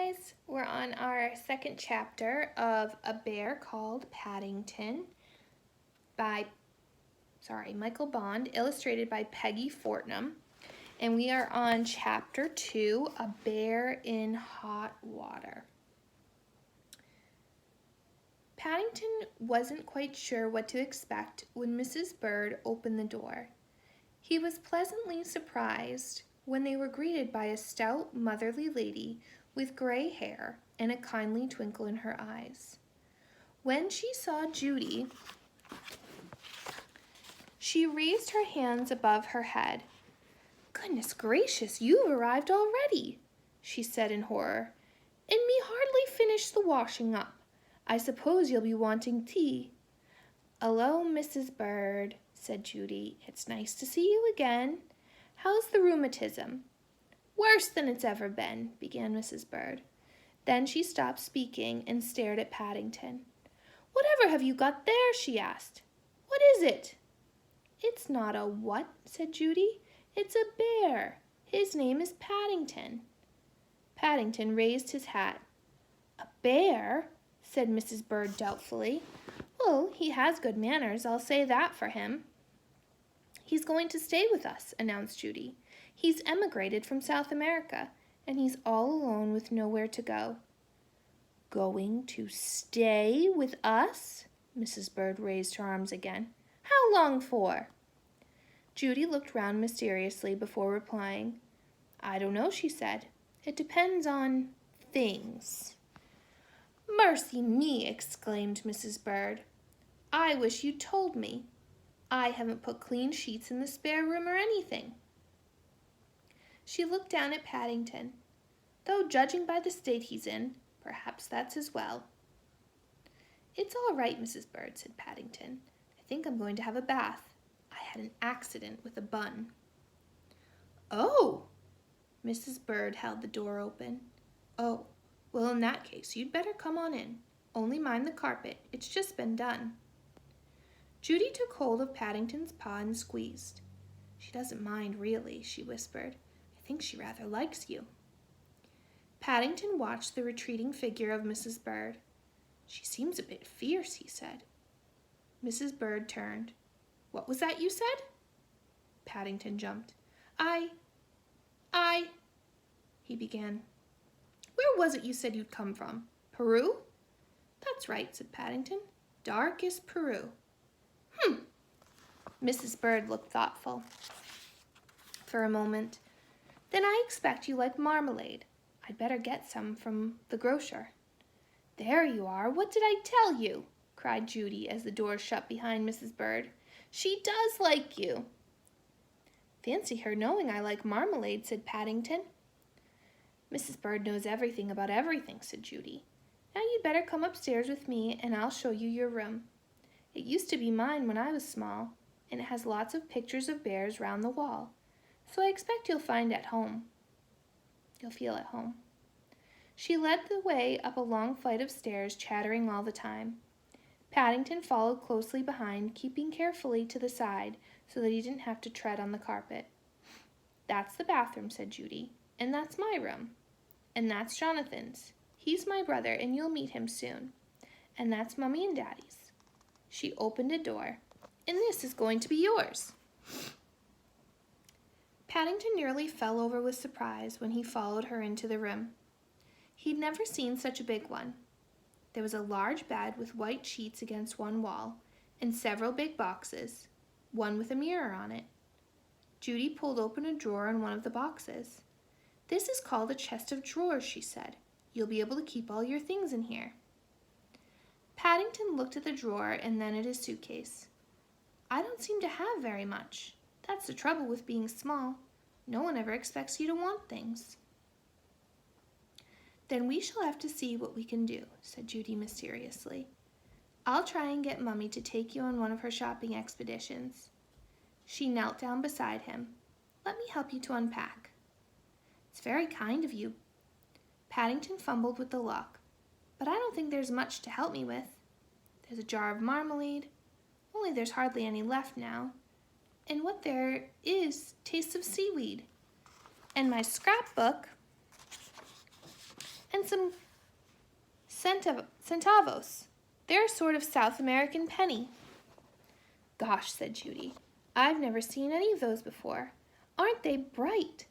guys, we're on our second chapter of A Bear Called Paddington by, Michael Bond, illustrated by Peggy Fortnum. And we are on chapter 2, A Bear in Hot Water. Paddington wasn't quite sure what to expect when Mrs. Bird opened the door. He was pleasantly surprised when they were greeted by a stout, motherly lady with gray hair and a kindly twinkle in her eyes. When she saw Judy, she raised her hands above her head. "Goodness gracious, you've arrived already," she said in horror, "and me hardly finished the washing up. I suppose you'll be wanting tea." "Hello, Mrs. Bird," said Judy. "It's nice to see you again. How's the rheumatism?" "Worse than it's ever been," began Mrs. Bird. Then she stopped speaking and stared at Paddington. "Whatever have you got there?" she asked. "What is it?" "It's not a what," said Judy. "It's a bear. His name is Paddington." Paddington raised his hat. "A bear?" said Mrs. Bird doubtfully. "Well, he has good manners, I'll say that for him." "He's going to stay with us," announced Judy. "He's emigrated from South America, and he's all alone with nowhere to go." "Going to stay with us?" Mrs. Bird raised her arms again. "How long for?" Judy looked round mysteriously before replying. "I don't know," she said. "It depends on things." "Mercy me!" exclaimed Mrs. Bird. "I wish you'd told me. I haven't put clean sheets in the spare room or anything." She looked down at Paddington. "Though judging by the state he's in, perhaps that's as well." "It's all right, Mrs. Bird," said Paddington. "I think I'm going to have a bath. I had an accident with a bun." "Oh!" Mrs. Bird held the door open. "Oh, well, in that case, you'd better come on in. Only mind the carpet. It's just been done." Judy took hold of Paddington's paw and squeezed. "She doesn't mind, really," she whispered. "I think she rather likes you." Paddington watched the retreating figure of Mrs. Bird. "She seems a bit fierce," he said. Mrs. Bird turned. "What was that you said?" Paddington jumped. I, he began. "Where was it you said you'd come from? Peru?" "That's right," said Paddington. "Darkest Peru." Mrs. Bird looked thoughtful for a moment. "Then I expect you like marmalade. I'd better get some from the grocer." "There you are! What did I tell you?" cried Judy as the door shut behind Mrs. Bird. "She does like you." "Fancy her knowing I like marmalade," said Paddington. "Mrs. Bird knows everything about everything," said Judy. "Now you'd better come upstairs with me and I'll show you your room. It used to be mine when I was small, and it has lots of pictures of bears round the wall, so I expect you'll feel at home." She led the way up a long flight of stairs, chattering all the time. Paddington followed closely behind, keeping carefully to the side so that he didn't have to tread on the carpet. "That's the bathroom," said Judy, "and that's my room. And that's Jonathan's. He's my brother, and you'll meet him soon. And that's Mummy and Daddy's." She opened a door. "And this is going to be yours." Paddington nearly fell over with surprise when he followed her into the room. He'd never seen such a big one. There was a large bed with white sheets against one wall, and several big boxes, one with a mirror on it. Judy pulled open a drawer in one of the boxes. "This is called a chest of drawers," she said. "You'll be able to keep all your things in here." Paddington looked at the drawer and then at his suitcase. "I don't seem to have very much. That's the trouble with being small. No one ever expects you to want things." "Then we shall have to see what we can do," said Judy mysteriously. "I'll try and get Mummy to take you on one of her shopping expeditions." She knelt down beside him. "Let me help you to unpack." "It's very kind of you." Paddington fumbled with the lock. "But I don't think there's much to help me with. There's a jar of marmalade, only there's hardly any left now. And what there is tastes of seaweed. And my scrapbook, and some centavos. They're a sort of South American penny." "Gosh," said Judy, "I've never seen any of those before. Aren't they bright?"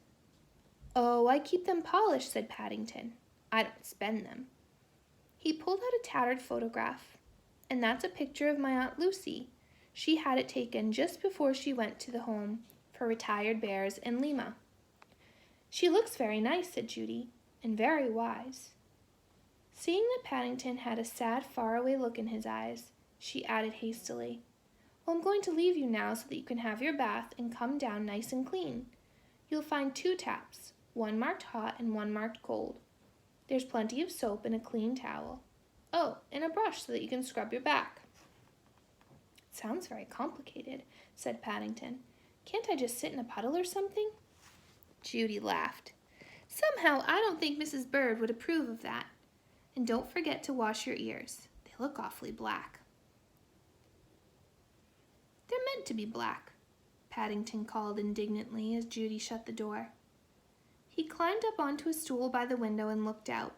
"Oh, I keep them polished," said Paddington. "I don't spend them." He pulled out a tattered photograph. "And that's a picture of my Aunt Lucy. She had it taken just before she went to the home for retired bears in Lima." "She looks very nice," said Judy, "and very wise." Seeing that Paddington had a sad, faraway look in his eyes, she added hastily, "Well, I'm going to leave you now so that you can have your bath and come down nice and clean. You'll find 2 taps, one marked hot and one marked cold. There's plenty of soap and a clean towel. Oh, and a brush so that you can scrub your back." "It sounds very complicated," said Paddington. "Can't I just sit in a puddle or something?" Judy laughed. "Somehow I don't think Mrs. Bird would approve of that. And don't forget to wash your ears. They look awfully black." "They're meant to be black," Paddington called indignantly as Judy shut the door. He climbed up onto a stool by the window and looked out.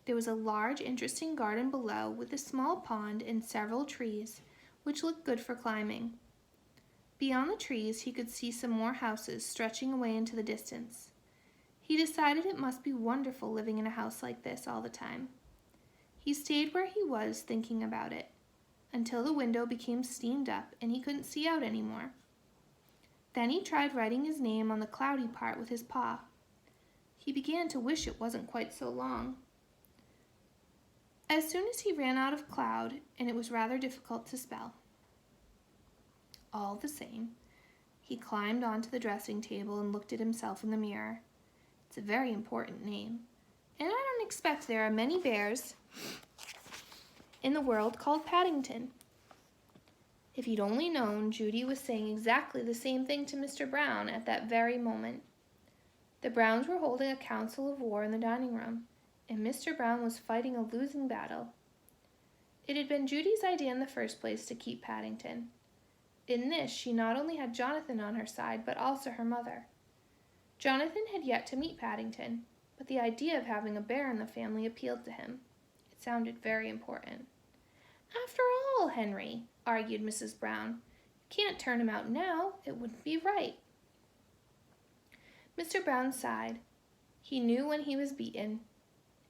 There was a large, interesting garden below with a small pond and several trees, which looked good for climbing. Beyond the trees, he could see some more houses stretching away into the distance. He decided it must be wonderful living in a house like this all the time. He stayed where he was thinking about it, until the window became steamed up and he couldn't see out anymore. Then he tried writing his name on the cloudy part with his paw. He began to wish it wasn't quite so long. As soon as he ran out of cloud, and it was rather difficult to spell. All the same, he climbed onto the dressing table and looked at himself in the mirror. It's a very important name, and I don't expect there are many bears in the world called Paddington. If he'd only known, Judy was saying exactly the same thing to Mr. Brown at that very moment. The Browns were holding a council of war in the dining room, and Mr. Brown was fighting a losing battle. It had been Judy's idea in the first place to keep Paddington. In this, she not only had Jonathan on her side, but also her mother. Jonathan had yet to meet Paddington, but the idea of having a bear in the family appealed to him. It sounded very important. "After all, Henry," argued Mrs. Brown, "you can't turn him out now. It wouldn't be right." Mr. Brown sighed. He knew when he was beaten.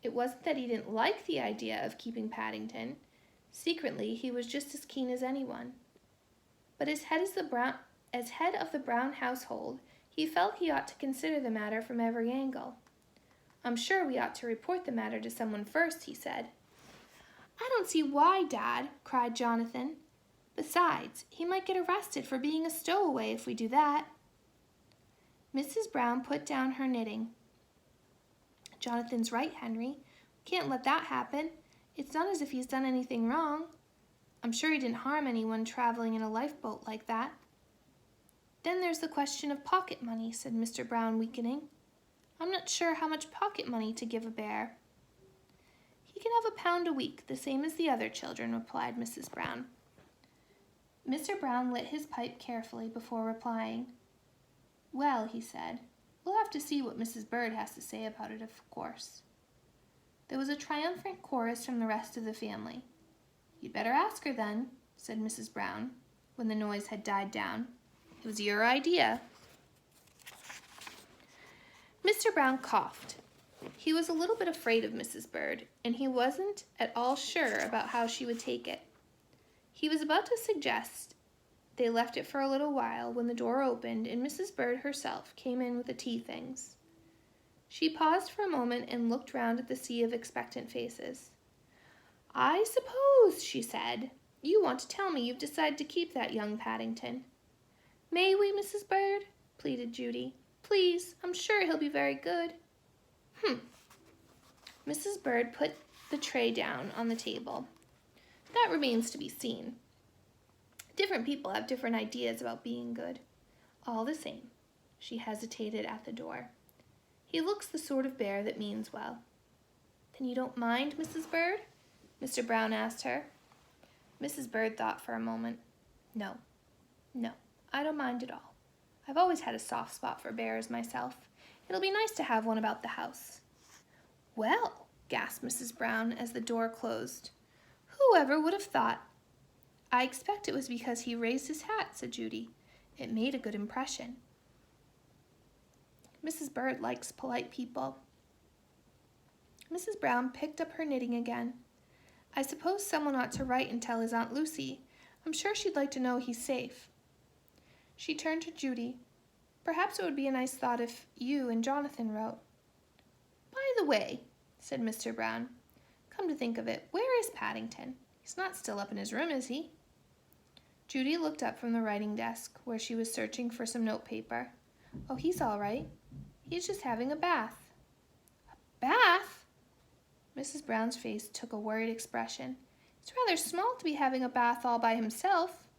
It wasn't that he didn't like the idea of keeping Paddington. Secretly, he was just as keen as anyone. But as head of the Brown household, he felt he ought to consider the matter from every angle. "I'm sure we ought to report the matter to someone first," he said. "I don't see why, Dad," cried Jonathan. "Besides, he might get arrested for being a stowaway if we do that." Mrs. Brown put down her knitting. "Jonathan's right, Henry. We can't let that happen. It's not as if he's done anything wrong. I'm sure he didn't harm anyone traveling in a lifeboat like that." "Then there's the question of pocket money," said Mr. Brown, weakening. "I'm not sure how much pocket money to give a bear." "He can have £1 a week, the same as the other children," replied Mrs. Brown. Mr. Brown lit his pipe carefully before replying. "Well," he said, "we'll have to see what Mrs. Bird has to say about it, of course." There was a triumphant chorus from the rest of the family. "You'd better ask her then," said Mrs. Brown, when the noise had died down. "It was your idea." Mr. Brown coughed. He was a little bit afraid of Mrs. Bird, and he wasn't at all sure about how she would take it. He was about to suggest they left it for a little while when the door opened and Mrs. Bird herself came in with the tea things. She paused for a moment and looked round at the sea of expectant faces. "I suppose," she said, "you want to tell me you've decided to keep that young Paddington." "May we, Mrs. Bird?" pleaded Judy. "Please, I'm sure he'll be very good." Mrs. Bird put the tray down on the table. "That remains to be seen. Different people have different ideas about being good. All the same," she hesitated at the door, "he looks the sort of bear that means well." "Then you don't mind, Mrs. Bird?" Mr. Brown asked her. Mrs. Bird thought for a moment. No, I don't mind at all. I've always had a soft spot for bears myself. It'll be nice to have one about the house." "Well," gasped Mrs. Brown as the door closed. "Whoever would have thought?" "I expect it was because he raised his hat," said Judy. "It made a good impression." Mrs. Bird likes polite people. Mrs. Brown picked up her knitting again. "I suppose someone ought to write and tell his Aunt Lucy. I'm sure she'd like to know he's safe." She turned to Judy. "Perhaps it would be a nice thought if you and Jonathan wrote." "By the way," said Mr. Brown, "come to think of it, where is Paddington? He's not still up in his room, is he?" Judy looked up from the writing desk, where she was searching for some notepaper. "Oh, he's all right. He's just having a bath." "A bath?" Mrs. Brown's face took a worried expression. "He's rather small to be having a bath all by himself."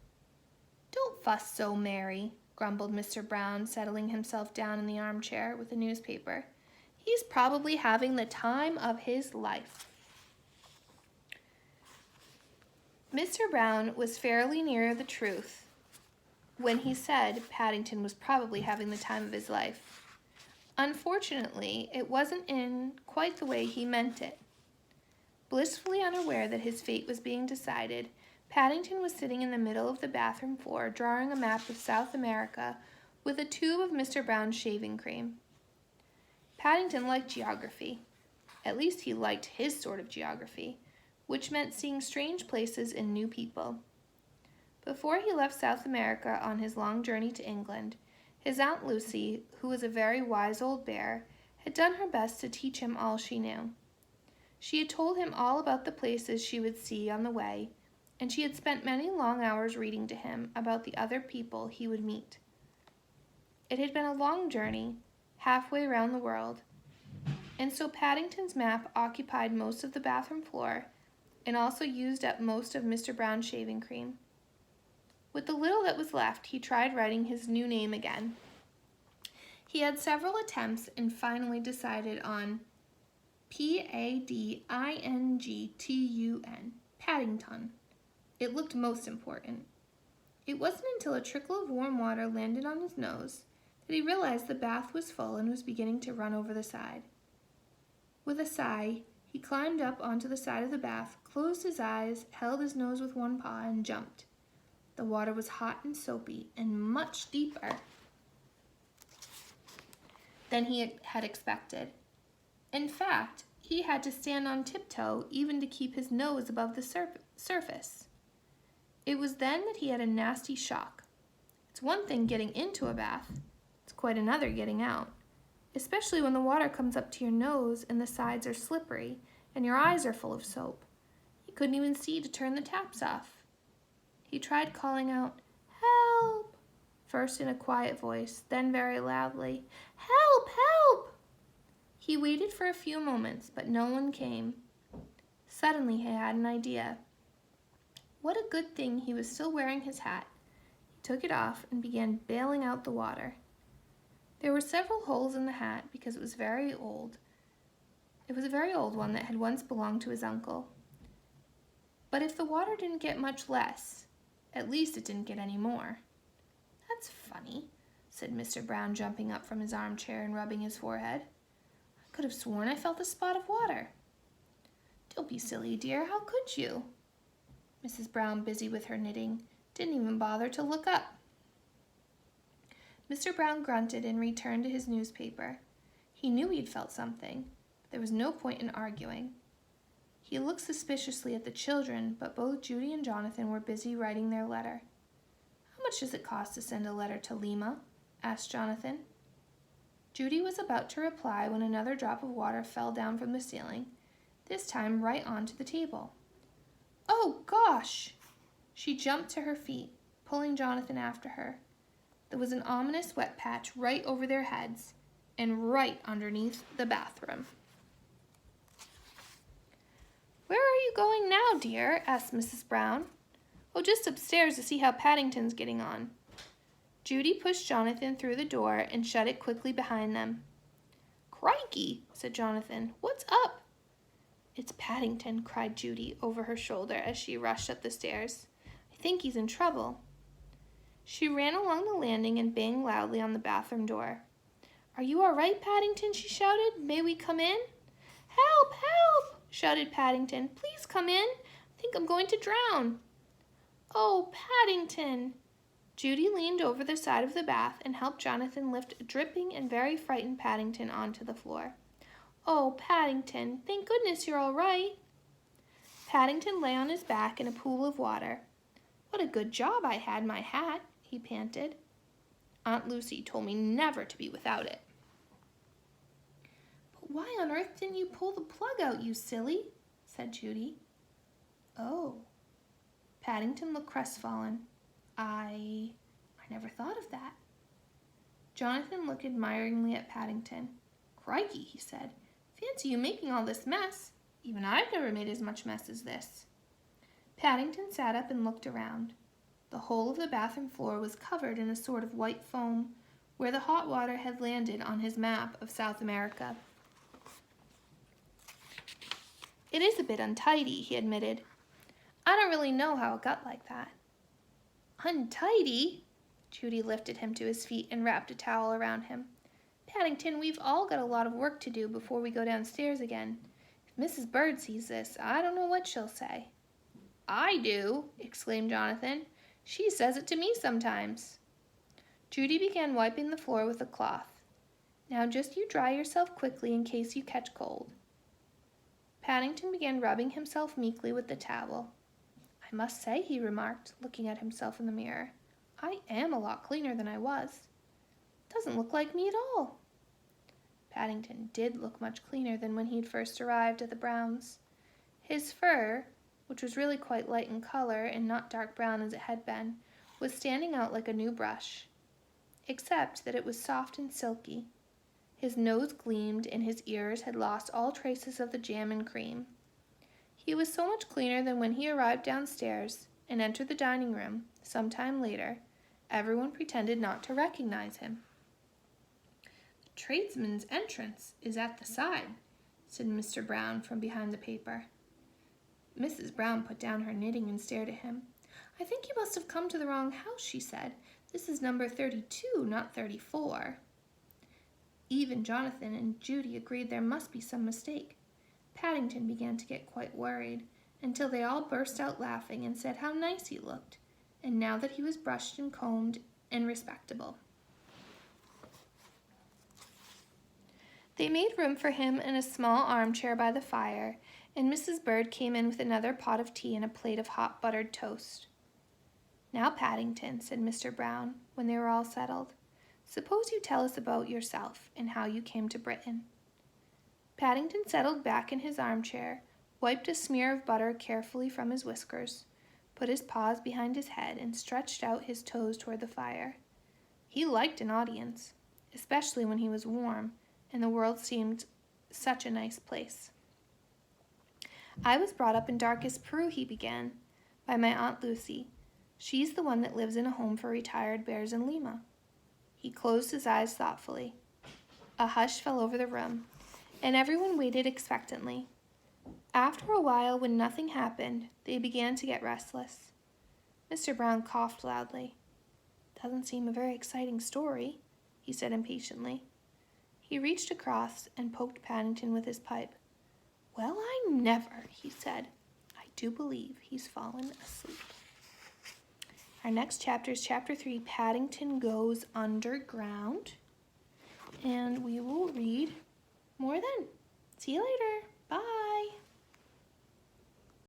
"Don't fuss so, Mary," grumbled Mr. Brown, settling himself down in the armchair with a newspaper. "He's probably having the time of his life." Mr. Brown was fairly near the truth when he said Paddington was probably having the time of his life. Unfortunately, it wasn't in quite the way he meant it. Blissfully unaware that his fate was being decided, Paddington was sitting in the middle of the bathroom floor drawing a map of South America with a tube of Mr. Brown's shaving cream. Paddington liked geography. At least he liked his sort of geography, which meant seeing strange places and new people. Before he left South America on his long journey to England, his Aunt Lucy, who was a very wise old bear, had done her best to teach him all she knew. She had told him all about the places she would see on the way, and she had spent many long hours reading to him about the other people he would meet. It had been a long journey, halfway around the world, and so Paddington's map occupied most of the bathroom floor and also used up most of Mr. Brown's shaving cream. With the little that was left, he tried writing his new name again. He had several attempts and finally decided on Paddington, Paddington. It looked most important. It wasn't until a trickle of warm water landed on his nose that he realized the bath was full and was beginning to run over the side. With a sigh, he climbed up onto the side of the bath, closed his eyes, held his nose with one paw, and jumped. The water was hot and soapy and much deeper than he had expected. In fact, he had to stand on tiptoe even to keep his nose above the surface. It was then that he had a nasty shock. It's one thing getting into a bath. It's quite another getting out, especially when the water comes up to your nose and the sides are slippery and your eyes are full of soap. He couldn't even see to turn the taps off. He tried calling out, "Help!" first in a quiet voice, then very loudly, "Help! Help!" He waited for a few moments, but no one came. Suddenly he had an idea. What a good thing he was still wearing his hat. He took it off and began bailing out the water. There were several holes in the hat because it was very old. It was a very old one that had once belonged to his uncle. But if the water didn't get much less, at least it didn't get any more. "That's funny," said Mr. Brown, jumping up from his armchair and rubbing his forehead. "I could have sworn I felt a spot of water." "Don't be silly, dear. How could you?" Mrs. Brown, busy with her knitting, didn't even bother to look up. Mr. Brown grunted and returned to his newspaper. He knew he'd felt something, but there was no point in arguing. He looked suspiciously at the children, but both Judy and Jonathan were busy writing their letter. "How much does it cost to send a letter to Lima?" asked Jonathan. Judy was about to reply when another drop of water fell down from the ceiling, this time right onto the table. "Oh, gosh!" She jumped to her feet, pulling Jonathan after her. There was an ominous wet patch right over their heads and right underneath the bathroom. "Where are you going now, dear?" asked Mrs. Brown. "Oh, just upstairs to see how Paddington's getting on." Judy pushed Jonathan through the door and shut it quickly behind them. "Crikey!" said Jonathan. "What's up?" "It's Paddington," cried Judy over her shoulder as she rushed up the stairs. "I think he's in trouble." She ran along the landing and banged loudly on the bathroom door. "Are you all right, Paddington?" she shouted. "May we come in?" Help, help, shouted Paddington. Please come in. I think I'm going to drown. Oh, Paddington. Judy leaned over the side of the bath and helped Jonathan lift a dripping and very frightened Paddington onto the floor. Oh, Paddington, thank goodness you're all right. Paddington lay on his back in a pool of water. What a good job I had my hat, he panted. Aunt Lucy told me never to be without it. But why on earth didn't you pull the plug out, you silly? Said Judy. Oh. Paddington looked crestfallen. I never thought of that. Jonathan looked admiringly at Paddington. Crikey, he said. Fancy you making all this mess. Even I've never made as much mess as this. Paddington sat up and looked around. The whole of the bathroom floor was covered in a sort of white foam, where the hot water had landed on his map of South America. It is a bit untidy, he admitted. I don't really know how it got like that. Untidy? Judy lifted him to his feet and wrapped a towel around him. Paddington, we've all got a lot of work to do before we go downstairs again. If Mrs. Bird sees this, I don't know what she'll say. I do, exclaimed Jonathan. She says it to me sometimes. Judy began wiping the floor with a cloth. Now just you dry yourself quickly in case you catch cold. Paddington began rubbing himself meekly with the towel. I must say, he remarked, looking at himself in the mirror, I am a lot cleaner than I was. Doesn't look like me at all. Paddington did look much cleaner than when he'd first arrived at the Browns. His fur, which was really quite light in color and not dark brown as it had been, was standing out like a new brush, except that it was soft and silky. His nose gleamed and his ears had lost all traces of the jam and cream. He was so much cleaner than when he arrived downstairs and entered the dining room some time later. Everyone pretended not to recognize him. The tradesman's entrance is at the side, said Mr. Brown from behind the paper. Mrs. Brown put down her knitting and stared at him. I think you must have come to the wrong house, she said. This is number 32, not 34. Even Jonathan and Judy agreed there must be some mistake. Paddington began to get quite worried, until they all burst out laughing and said how nice he looked, and now that he was brushed and combed and respectable. They made room for him in a small armchair by the fire, and Mrs. Bird came in with another pot of tea and a plate of hot buttered toast. Now, Paddington, said Mr. Brown, when they were all settled, suppose you tell us about yourself and how you came to Britain. Paddington settled back in his armchair, wiped a smear of butter carefully from his whiskers, put his paws behind his head, and stretched out his toes toward the fire. He liked an audience, especially when he was warm, and the world seemed such a nice place. I was brought up in darkest Peru, he began, by my Aunt Lucy. She's the one that lives in a home for retired bears in Lima. He closed his eyes thoughtfully. A hush fell over the room, and everyone waited expectantly. After a while, when nothing happened, they began to get restless. Mr. Brown coughed loudly. Doesn't seem a very exciting story, he said impatiently. He reached across and poked Paddington with his pipe. Well, I never, he said. I do believe he's fallen asleep. Our next chapter is Chapter 3, Paddington Goes Underground. And we will read more then. See you later.